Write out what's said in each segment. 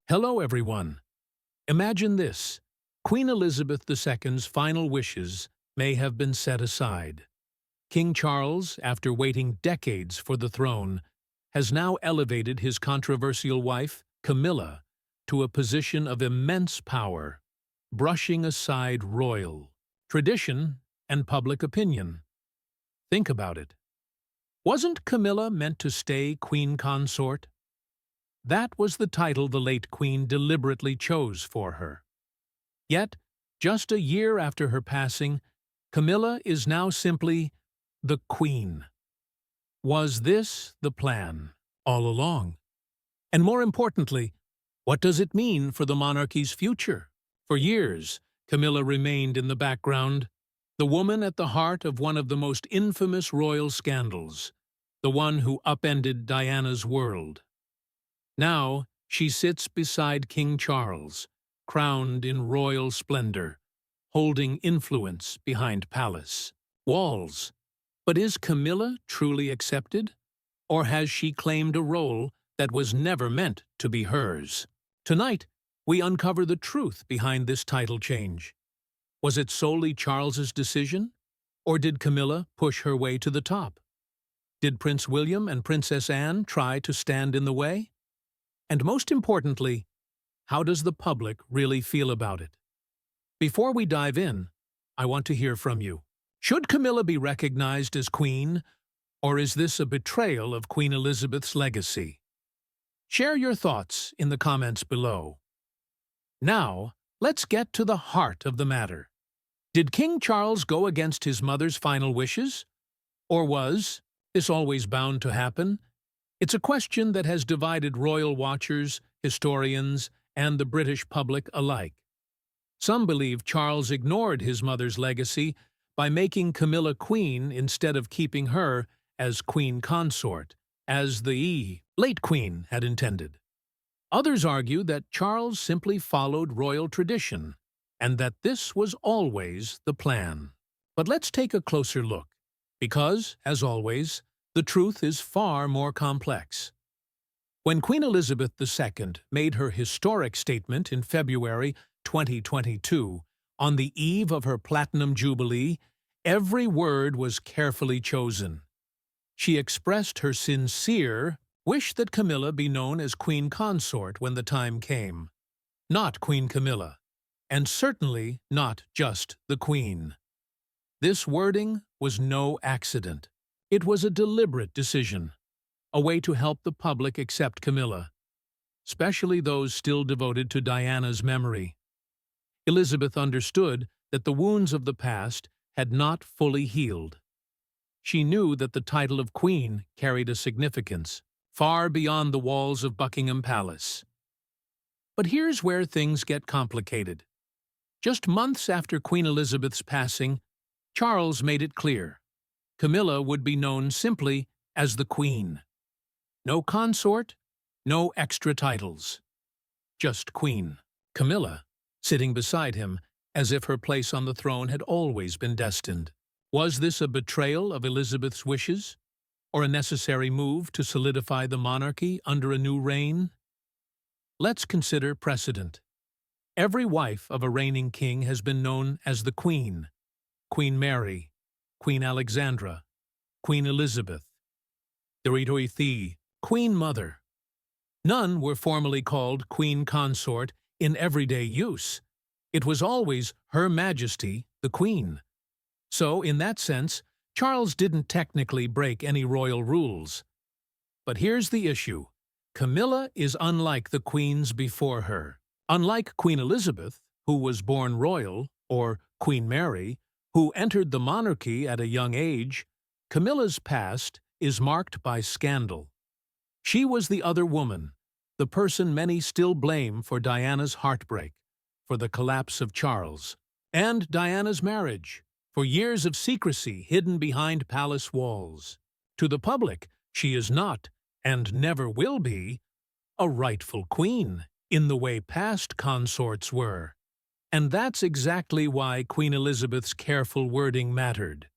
Hello, everyone. Imagine this. Queen Elizabeth II's final wishes may have been set aside. King Charles, after waiting decades for the throne, has now elevated his controversial wife, Camilla, to a position of immense power, brushing aside royal tradition and public opinion. Think about it. Wasn't Camilla meant to stay queen consort? That was the title the late queen deliberately chose for her. Yet, just a year after her passing, Camilla is now simply the queen. Was this the plan all along? And more importantly, what does it mean for the monarchy's future? For years, Camilla remained in the background, the woman at the heart of one of the most infamous royal scandals, the one who upended Diana's world. Now, she sits beside King Charles, crowned in royal splendor, holding influence behind palace walls. But is Camilla truly accepted? Or has she claimed a role that was never meant to be hers? Tonight, we uncover the truth behind this title change. Was it solely Charles's decision? Or did Camilla push her way to the top? Did Prince William and Princess Anne try to stand in the way? And most importantly, how does the public really feel about it? Before we dive in, I want to hear from you. Should Camilla be recognized as queen, or is this a betrayal of Queen Elizabeth's legacy? Share your thoughts in the comments below. Now, let's get to the heart of the matter. Did King Charles go against his mother's final wishes? Or was this always bound to happen? It's a question that has divided royal watchers, historians, and the British public alike. Some believe Charles ignored his mother's legacy by making Camilla queen instead of keeping her as queen consort, as the late queen had intended. Others argue that Charles simply followed royal tradition, and that this was always the plan. But let's take a closer look, because, as always, the truth is far more complex. When Queen Elizabeth II made her historic statement in February 2022, on the eve of her Platinum Jubilee, every word was carefully chosen. She expressed her sincere wish that Camilla be known as Queen Consort when the time came. Not Queen Camilla, and certainly not just the Queen. This wording was no accident. It was a deliberate decision, a way to help the public accept Camilla, especially those still devoted to Diana's memory. Elizabeth understood that the wounds of the past had not fully healed. She knew that the title of queen carried a significance far beyond the walls of Buckingham Palace. But here's where things get complicated. Just months after Queen Elizabeth's passing, Charles made it clear. Camilla would be known simply as the Queen. No consort, no extra titles. Just Queen. Camilla, sitting beside him, as if her place on the throne had always been destined. Was this a betrayal of Elizabeth's wishes, or a necessary move to solidify the monarchy under a new reign? Let's consider precedent. Every wife of a reigning king has been known as the Queen. Queen Mary, Queen Alexandra, Queen Elizabeth, the Queen Mother. None were formally called Queen Consort in everyday use. It was always Her Majesty, the Queen. So, in that sense, Charles didn't technically break any royal rules. But here's the issue. Camilla is unlike the queens before her. Unlike Queen Elizabeth, who was born royal, or Queen Mary, who entered the monarchy at a young age, Camilla's past is marked by scandal. She was the other woman, the person many still blame for Diana's heartbreak, for the collapse of Charles, and Diana's marriage, for years of secrecy hidden behind palace walls. To the public, she is not, and never will be, a rightful queen, in the way past consorts were. And that's exactly why Queen Elizabeth's careful wording mattered.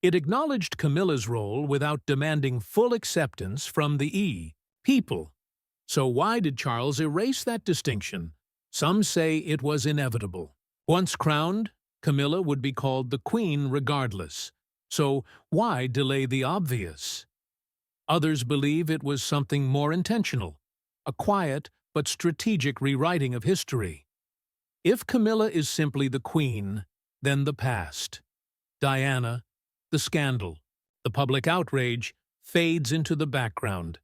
It acknowledged Camilla's role without demanding full acceptance from the people. So why did Charles erase that distinction? Some say it was inevitable. Once crowned, Camilla would be called the Queen regardless. So why delay the obvious? Others believe it was something more intentional, a quiet but strategic rewriting of history. If Camilla is simply the Queen, then the past, Diana, the scandal, the public outrage, fades into the background.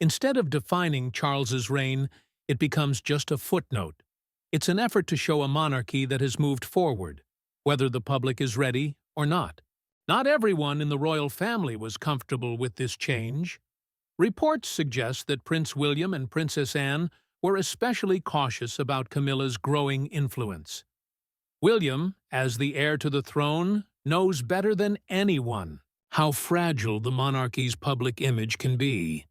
Instead of defining Charles's reign, it becomes just a footnote. It's an effort to show a monarchy that has moved forward, whether the public is ready or not. Not everyone in the royal family was comfortable with this change. Reports suggest that Prince William and Princess Anne were especially cautious about Camilla's growing influence. William, as the heir to the throne, knows better than anyone how fragile the monarchy's public image can be.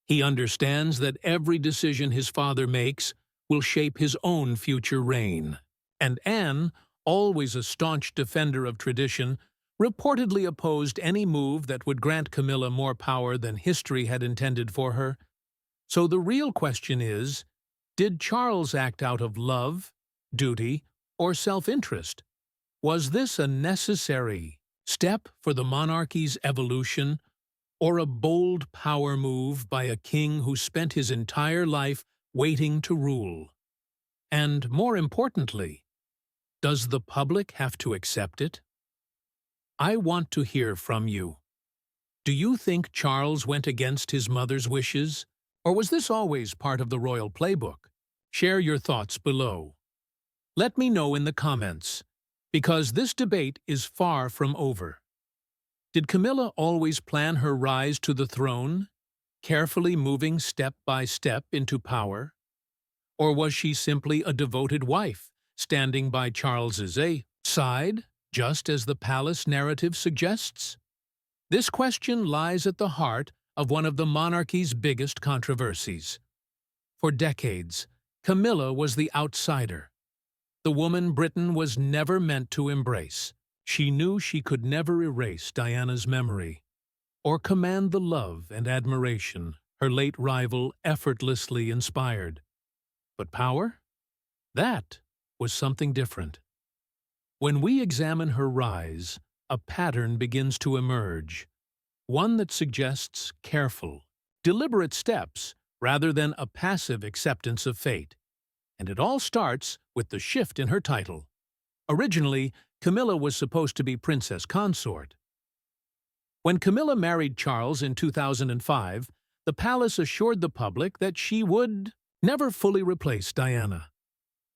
He understands that every decision his father makes will shape his own future reign. And Anne, always a staunch defender of tradition, reportedly opposed any move that would grant Camilla more power than history had intended for her. So the real question is, did Charles act out of love, duty, or self-interest? Was this a necessary step for the monarchy's evolution, or a bold power move by a king who spent his entire life waiting to rule? And more importantly, does the public have to accept it? I want to hear from you. Do you think Charles went against his mother's wishes, or was this always part of the royal playbook? Share your thoughts below. Let me know in the comments, because this debate is far from over. Did Camilla always plan her rise to the throne, carefully moving step by step into power? Or was she simply a devoted wife, standing by Charles's side, just as the palace narrative suggests? This question lies at the heart of one of the monarchy's biggest controversies. For decades, Camilla was the outsider, the woman Britain was never meant to embrace. She knew she could never erase Diana's memory, or command the love and admiration her late rival effortlessly inspired. But power? That was something different. When we examine her rise, a pattern begins to emerge, one that suggests careful, deliberate steps rather than a passive acceptance of fate. And it all starts with the shift in her title. Originally, Camilla was supposed to be princess consort. When Camilla married Charles in 2005, the palace assured the public that she would never fully replace Diana.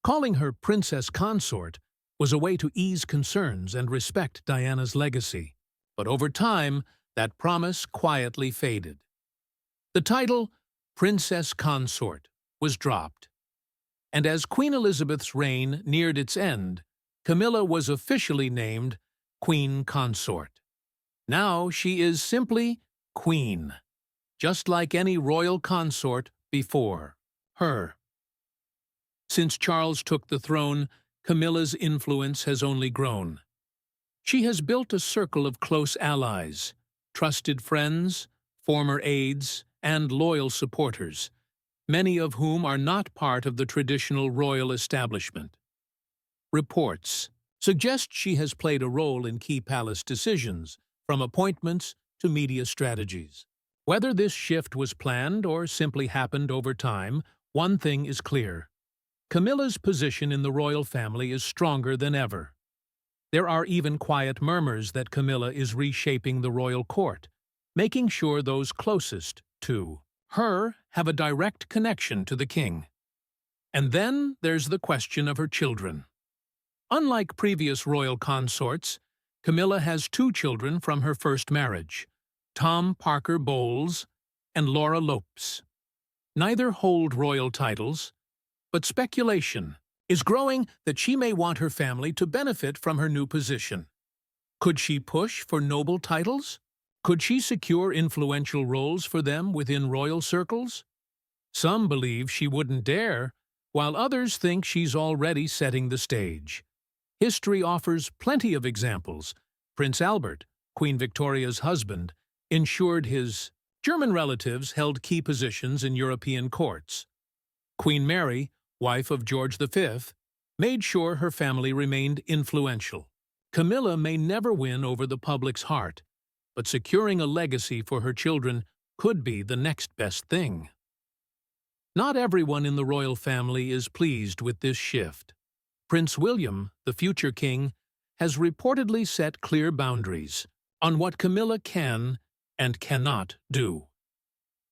Calling her princess consort was a way to ease concerns and respect Diana's legacy. But over time, that promise quietly faded. The title, Princess Consort, was dropped. And as Queen Elizabeth's reign neared its end, Camilla was officially named Queen Consort. Now she is simply Queen, just like any royal consort before her. Since Charles took the throne, Camilla's influence has only grown. She has built a circle of close allies, trusted friends, former aides, and loyal supporters, many of whom are not part of the traditional royal establishment. Reports suggest she has played a role in key palace decisions, from appointments to media strategies. Whether this shift was planned or simply happened over time, one thing is clear. Camilla's position in the royal family is stronger than ever. There are even quiet murmurs that Camilla is reshaping the royal court, making sure those closest to her have a direct connection to the king. And then there's the question of her children. Unlike previous royal consorts, Camilla has 2 children from her first marriage, Tom Parker Bowles and Laura Lopes. Neither hold royal titles, but speculation is growing that she may want her family to benefit from her new position. Could she push for noble titles? Could she secure influential roles for them within royal circles? Some believe she wouldn't dare, while others think she's already setting the stage. History offers plenty of examples. Prince Albert, Queen Victoria's husband, ensured his German relatives held key positions in European courts. Queen Mary, wife of George V, made sure her family remained influential. Camilla may never win over the public's heart, but securing a legacy for her children could be the next best thing. Not everyone in the royal family is pleased with this shift. Prince William, the future king, has reportedly set clear boundaries on what Camilla can and cannot do.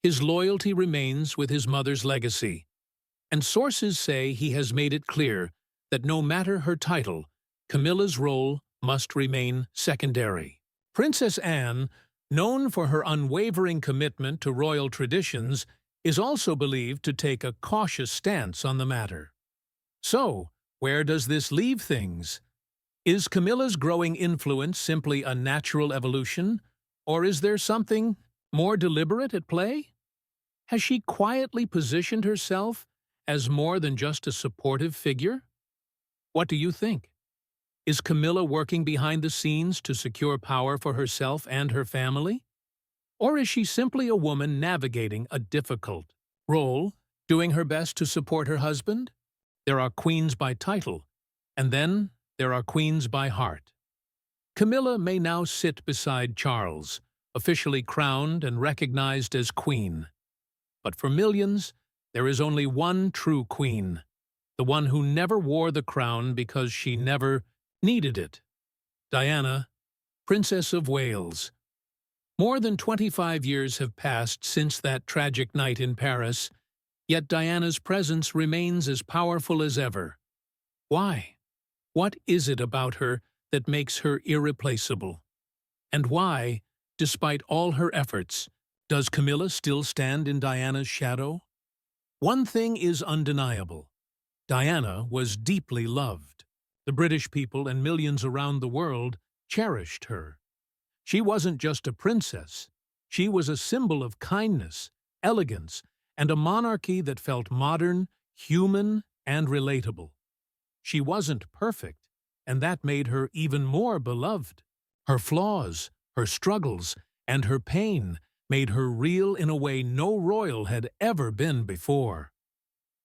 His loyalty remains with his mother's legacy, and sources say he has made it clear that no matter her title, Camilla's role must remain secondary. Princess Anne, known for her unwavering commitment to royal traditions, is also believed to take a cautious stance on the matter. So, where does this leave things? Is Camilla's growing influence simply a natural evolution, or is there something more deliberate at play? Has she quietly positioned herself as more than just a supportive figure? What do you think? Is Camilla working behind the scenes to secure power for herself and her family? Or is she simply a woman navigating a difficult role, doing her best to support her husband? There are queens by title, and then there are queens by heart. Camilla may now sit beside Charles, officially crowned and recognized as queen. But for millions, there is only one true queen, the one who never wore the crown because she never needed it. Diana, Princess of Wales. More than 25 years have passed since that tragic night in Paris, yet Diana's presence remains as powerful as ever. Why? What is it about her that makes her irreplaceable? And why, despite all her efforts, does Camilla still stand in Diana's shadow? One thing is undeniable. Diana was deeply loved. The British people and millions around the world cherished her. She wasn't just a princess. She was a symbol of kindness, elegance, and a monarchy that felt modern, human, and relatable. She wasn't perfect, and that made her even more beloved. Her flaws, her struggles, and her pain made her real in a way no royal had ever been before.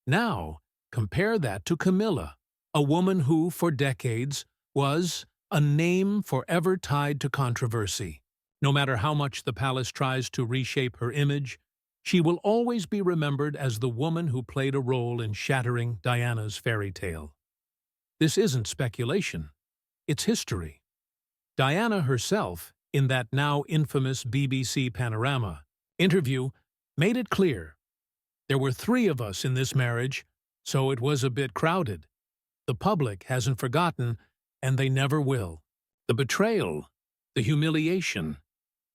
Now, compare that to Camilla, a woman who, for decades, was a name forever tied to controversy. No matter how much the palace tries to reshape her image, she will always be remembered as the woman who played a role in shattering Diana's fairy tale. This isn't speculation. It's history. Diana herself, in that now infamous BBC Panorama interview, made it clear. There were 3 of us in this marriage, so it was a bit crowded. The public hasn't forgotten, and they never will. The betrayal, the humiliation.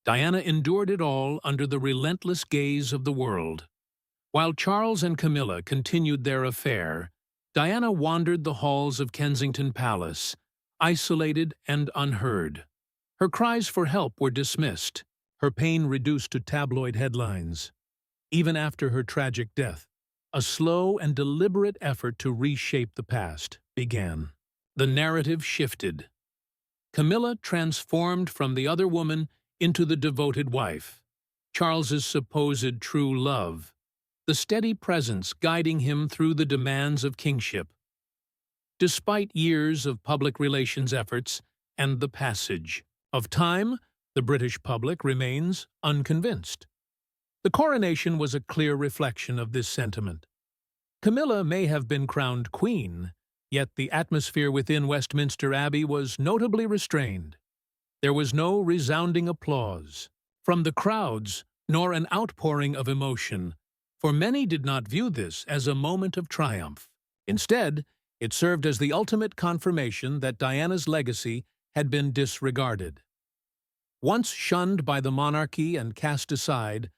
Diana endured it all under the relentless gaze of the world. While Charles and Camilla continued their affair, Diana wandered the halls of Kensington Palace, isolated and unheard. Her cries for help were dismissed, her pain reduced to tabloid headlines. Even after her tragic death, a slow and deliberate effort to reshape the past began. The narrative shifted. Camilla transformed from the other woman into the devoted wife, Charles's supposed true love, the steady presence guiding him through the demands of kingship. Despite years of public relations efforts and the passage of time, the British public remains unconvinced. The coronation was a clear reflection of this sentiment. Camilla may have been crowned queen, yet the atmosphere within Westminster Abbey was notably restrained. There was no resounding applause from the crowds, nor an outpouring of emotion, for many did not view this as a moment of triumph. Instead, it served as the ultimate confirmation that Diana's legacy had been disregarded. Once shunned by the monarchy and cast aside,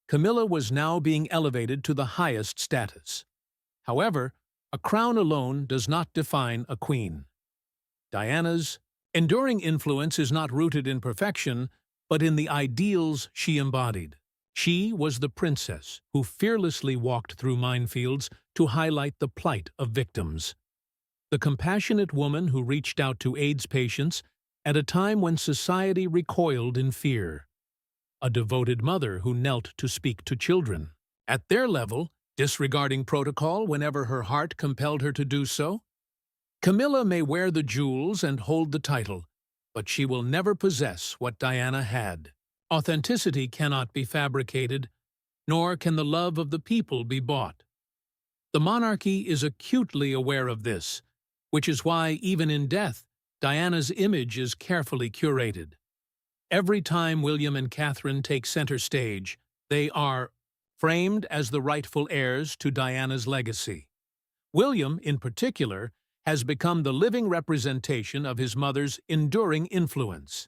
Camilla was now being elevated to the highest status. However, a crown alone does not define a queen. Diana's enduring influence is not rooted in perfection, but in the ideals she embodied. She was the princess who fearlessly walked through minefields to highlight the plight of victims. The compassionate woman who reached out to AIDS patients at a time when society recoiled in fear. a devoted mother who knelt to speak to children. At their level, disregarding protocol whenever her heart compelled her to do so, Camilla may wear the jewels and hold the title, but she will never possess what Diana had. Authenticity cannot be fabricated, nor can the love of the people be bought. The monarchy is acutely aware of this, which is why, even in death, Diana's image is carefully curated. Every time William and Catherine take center stage, they are framed as the rightful heirs to Diana's legacy. William, in particular, has become the living representation of his mother's enduring influence.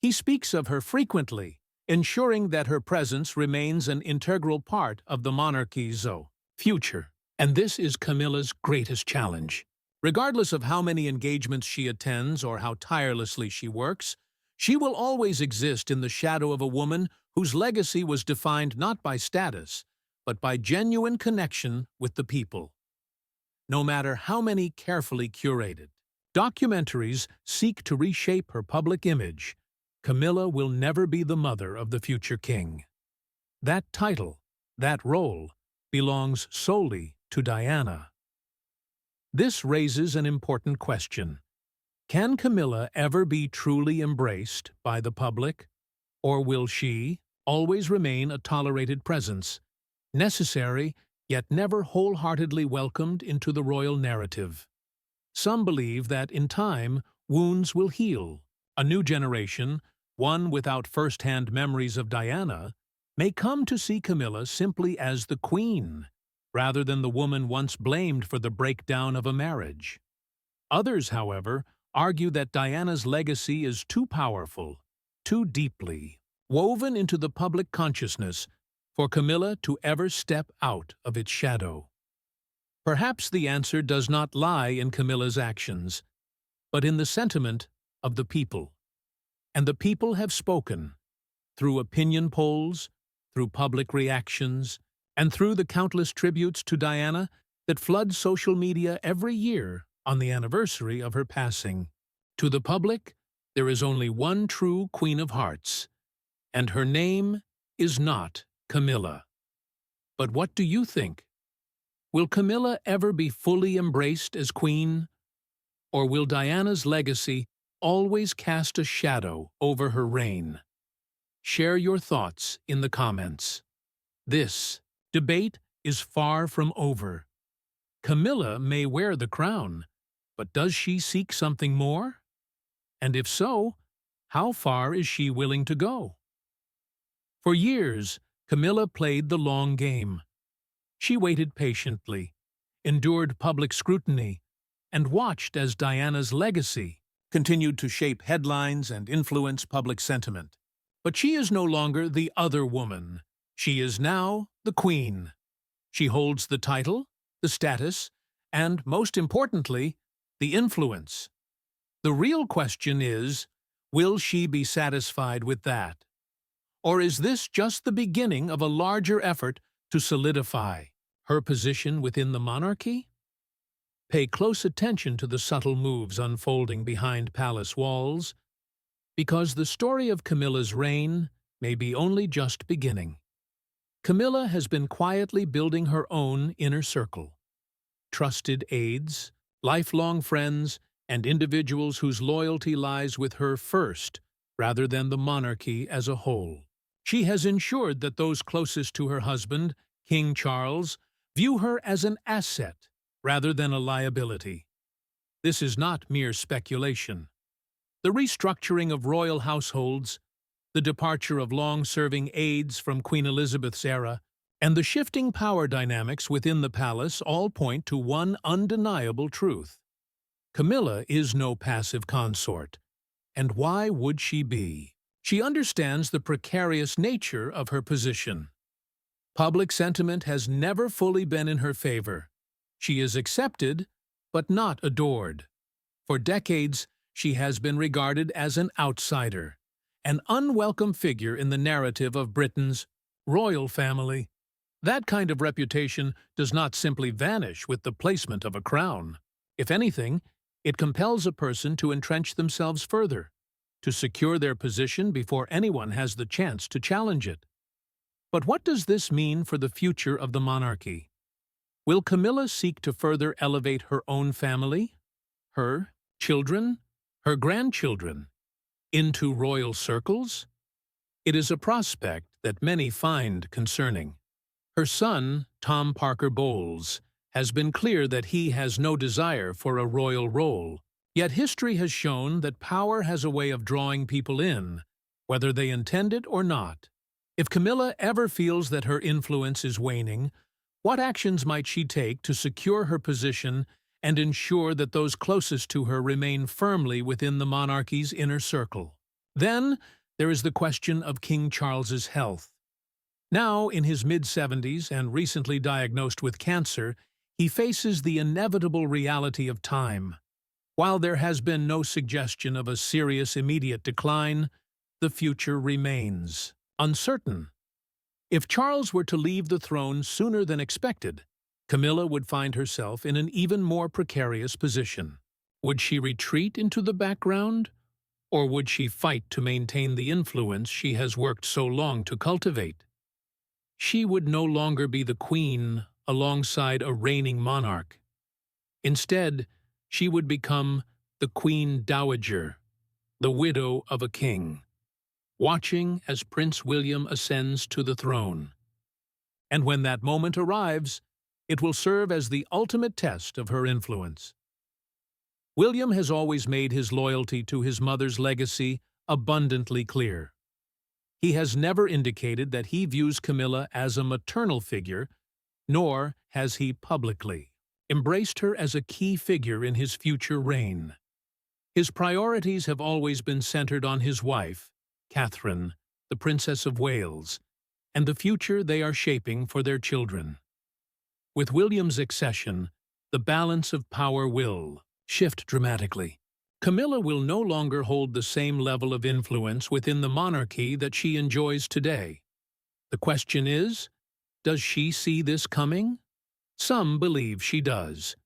He speaks of her frequently, ensuring that her presence remains an integral part of the monarchy's future. And this is Camilla's greatest challenge. Regardless of how many engagements she attends or how tirelessly she works, she will always exist in the shadow of a woman whose legacy was defined not by status, but by genuine connection with the people. No matter how many carefully curated documentaries seek to reshape her public image, Camilla will never be the mother of the future king. That title, that role, belongs solely to Diana. This raises an important question. Can Camilla ever be truly embraced by the public, or will she always remain a tolerated presence, necessary yet never wholeheartedly welcomed into the royal narrative? Some believe that in time, wounds will heal. A new generation, one without first-hand memories of Diana, may come to see Camilla simply as the queen, rather than the woman once blamed for the breakdown of a marriage. Others, however, argue that Diana's legacy is too powerful, too deeply woven into the public consciousness for Camilla to ever step out of its shadow. Perhaps the answer does not lie in Camilla's actions, but in the sentiment of the people. And the people have spoken, through opinion polls, through public reactions, and through the countless tributes to Diana that flood social media every year on the anniversary of her passing. To the public, there is only one true Queen of Hearts, and her name is not Camilla. But what do you think? Will Camilla ever be fully embraced as queen? Or will Diana's legacy always cast a shadow over her reign? Share your thoughts in the comments. This debate is far from over. Camilla may wear the crown, but does she seek something more? And if so, how far is she willing to go? For years, Camilla played the long game. She waited patiently, endured public scrutiny, and watched as Diana's legacy continued to shape headlines and influence public sentiment. But she is no longer the other woman. She is now the queen. She holds the title, the status, and, most importantly, the influence. The real question is, will she be satisfied with that? Or is this just the beginning of a larger effort to solidify her position within the monarchy? Pay close attention to the subtle moves unfolding behind palace walls, because the story of Camilla's reign may be only just beginning. Camilla has been quietly building her own inner circle. Trusted aides, lifelong friends, and individuals whose loyalty lies with her first, rather than the monarchy as a whole. She has ensured that those closest to her husband, King Charles, view her as an asset rather than a liability. This is not mere speculation. The restructuring of royal households, the departure of long-serving aides from Queen Elizabeth's era, and the shifting power dynamics within the palace all point to one undeniable truth. Camilla is no passive consort, and why would she be? She understands the precarious nature of her position. Public sentiment has never fully been in her favor. She is accepted, but not adored. For decades, she has been regarded as an outsider, an unwelcome figure in the narrative of Britain's royal family. That kind of reputation does not simply vanish with the placement of a crown. If anything, it compels a person to entrench themselves further, to secure their position before anyone has the chance to challenge it. But what does this mean for the future of the monarchy? Will Camilla seek to further elevate her own family, her children, her grandchildren, into royal circles? It is a prospect that many find concerning. Her son, Tom Parker Bowles, has been clear that he has no desire for a royal role. Yet history has shown that power has a way of drawing people in, whether they intend it or not. If Camilla ever feels that her influence is waning, what actions might she take to secure her position and ensure that those closest to her remain firmly within the monarchy's inner circle? Then, there is the question of King Charles's health. Now, in his mid-70s and recently diagnosed with cancer, he faces the inevitable reality of time. While there has been no suggestion of a serious immediate decline, the future remains uncertain. If Charles were to leave the throne sooner than expected, Camilla would find herself in an even more precarious position. Would she retreat into the background, or would she fight to maintain the influence she has worked so long to cultivate? She would no longer be the queen alongside a reigning monarch. Instead, she would become the Queen Dowager, the widow of a king, watching as Prince William ascends to the throne. And when that moment arrives, it will serve as the ultimate test of her influence. William has always made his loyalty to his mother's legacy abundantly clear. He has never indicated that he views Camilla as a maternal figure, nor has he publicly embraced her as a key figure in his future reign. His priorities have always been centered on his wife, Catherine, the Princess of Wales, and the future they are shaping for their children. With William's accession, the balance of power will shift dramatically. Camilla will no longer hold the same level of influence within the monarchy that she enjoys today. The question is, does she see this coming? Some believe she does.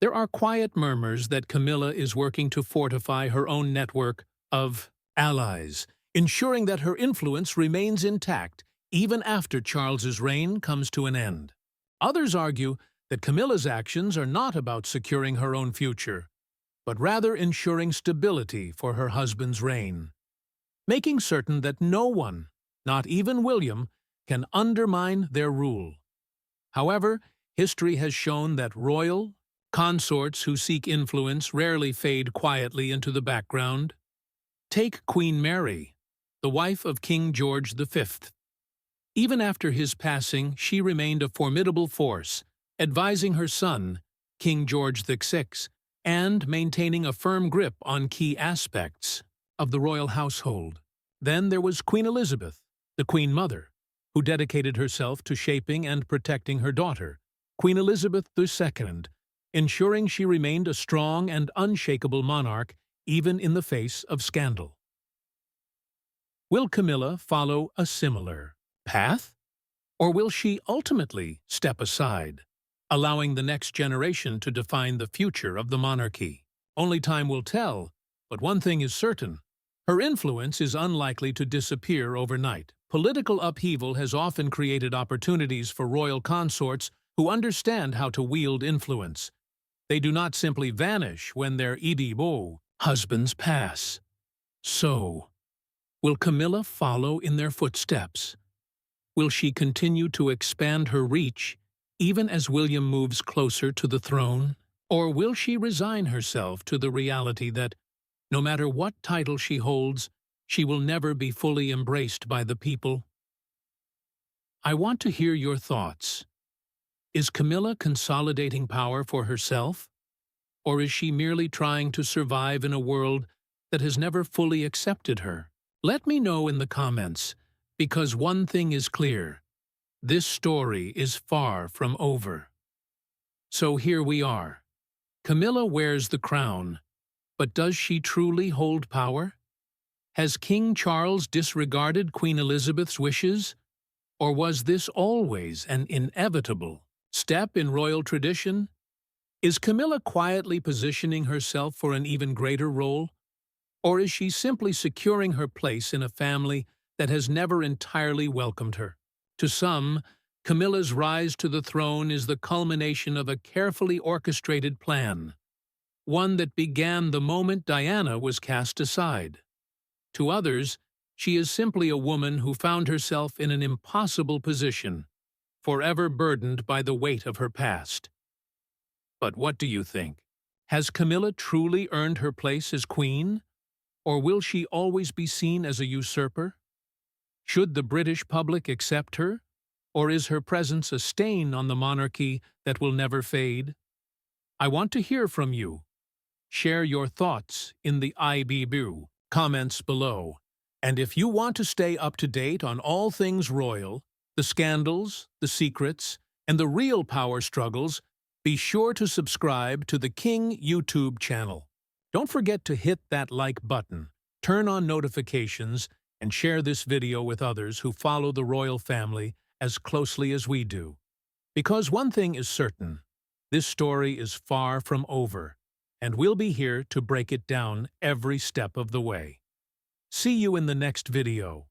There are quiet murmurs that Camilla is working to fortify her own network of allies, ensuring that her influence remains intact even after Charles's reign comes to an end. Others argue that Camilla's actions are not about securing her own future, but rather ensuring stability for her husband's reign, making certain that no one, not even William, can undermine their rule. However, history has shown that royal consorts who seek influence rarely fade quietly into the background. Take Queen Mary, the wife of King George V. Even after his passing, she remained a formidable force, advising her son, King George VI, and maintaining a firm grip on key aspects of the royal household. Then there was Queen Elizabeth, the Queen Mother, who dedicated herself to shaping and protecting her daughter, Queen Elizabeth II, ensuring she remained a strong and unshakable monarch even in the face of scandal. Will Camilla follow a similar path? Or will she ultimately step aside, allowing the next generation to define the future of the monarchy? Only time will tell, but one thing is certain. Her influence is unlikely to disappear overnight. Political upheaval has often created opportunities for royal consorts who understand how to wield influence. They do not simply vanish when their Idibo husbands pass. So, will Camilla follow in their footsteps? Will she continue to expand her reach even as William moves closer to the throne? Or will she resign herself to the reality that, no matter what title she holds, she will never be fully embraced by the people? I want to hear your thoughts. Is Camilla consolidating power for herself? Or is she merely trying to survive in a world that has never fully accepted her? Let me know in the comments, because one thing is clear. This story is far from over. So here we are. Camilla wears the crown, but does she truly hold power? Has King Charles disregarded Queen Elizabeth's wishes? Or was this always an inevitable step in royal tradition? Is Camilla quietly positioning herself for an even greater role? Or is she simply securing her place in a family that has never entirely welcomed her? To some, Camilla's rise to the throne is the culmination of a carefully orchestrated plan, one that began the moment Diana was cast aside. To others, she is simply a woman who found herself in an impossible position, forever burdened by the weight of her past. But what do you think? Has Camilla truly earned her place as queen? Or will she always be seen as a usurper? Should the British public accept her? Or is her presence a stain on the monarchy that will never fade? I want to hear from you. Share your thoughts in the IBBU comments below. And if you want to stay up to date on all things royal, the scandals, the secrets, and the real power struggles, be sure to subscribe to the King YouTube channel. Don't forget to hit that like button, turn on notifications, and share this video with others who follow the royal family as closely as we do. Because one thing is certain, this story is far from over, and we'll be here to break it down every step of the way. See you in the next video.